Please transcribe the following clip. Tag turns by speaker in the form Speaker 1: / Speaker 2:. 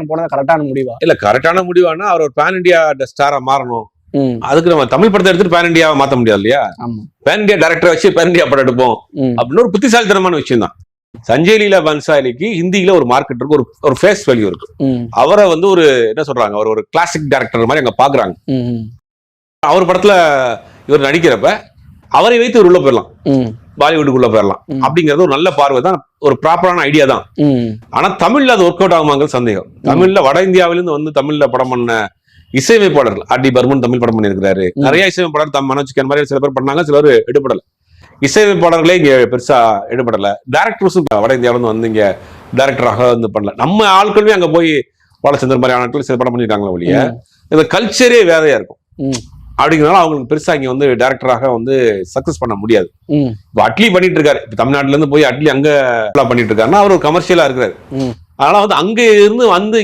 Speaker 1: போனது கரெக்டான முடிவா?
Speaker 2: இல்ல கரெக்டான முடிவானா அவர் ஒரு பேன் இண்டியா ஸ்டாரா மாறணும். அதுக்கு நம்ம தமிழ் படத்தை எடுத்துட்டு பேன் இண்டியாவை மாத்த முடியாது இல்லையா? பேன் இண்டியா டைரக்டரை வச்சு பேன் இண்டியா படம் எடுப்போம் அப்படின்னு ஒரு புத்திசாலித்தனமான விஷயம் தான். சஞ்சய் லீலா பன்சாலிக்கு ஹிந்தியில ஒரு மார்க்கெட் இருக்கு, ஒரு ஃபேஸ் வேல்யூ இருக்கு. அவரை வந்து ஒரு என்ன சொல்றாங்க, அவர் ஒரு கிளாசிக் டைரக்டர் மாதிரி அங்க பாக்குறாங்க. அவர் படத்துல இவர் நடிக்கிறப்ப அவரை வைத்து உள்ள போயிடலாம், பாலிவுட்டுக்குள்ள போயிடலாம் அப்படிங்கிறது ஒரு நல்ல பார்வை தான், ஒரு ப்ராப்பரான ஐடியா தான். ஆனா தமிழ்ல அது ஒர்க் அவுட் ஆகுமாங்கிறது சந்தேகம். தமிழ்ல வட இந்தியாவிலிருந்து வந்து தமிழ்ல படம் பண்ண இசையமைப்பாளர்கள் ஆர்.டி. பர்மன் தமிழ் படம் பண்ணியிருக்கிறாரு. நிறைய இசையமைப்பாளர் மனோஜ் கே மாதிரி சில பேர் பண்ணாங்க, சிலர் எடுபடல. இசையமைப்பாளர்களே இங்க பெருசா எடுபடல. டைரக்டர்ஸும் வட இந்தியாவிலிருந்து வந்து இங்க டைரக்டராக வந்து பண்ணல. நம்ம ஆட்களுமே அங்க போய் பாலச்சந்தர் மாதிரி ஆட்கள் சில படம் பண்ணியிருக்காங்களா ஒழிய இந்த கல்ச்சரே வேறையா இருக்கும். அப்படிங்கிறனால அவங்களுக்கு பெருசா இங்க வந்து டைரக்டராக வந்து சக்சஸ் பண்ண முடியாது. இப்ப அட்லி பண்ணிட்டு இருக்காரு, இப்ப தமிழ்நாட்டுல இருந்து போய் அட்லி அங்க பண்ணிட்டு இருக்காருன்னா அவர் ஒரு கமர்ஷியலா இருக்கிறாரு. அதனால வந்து அங்க இருந்து வந்து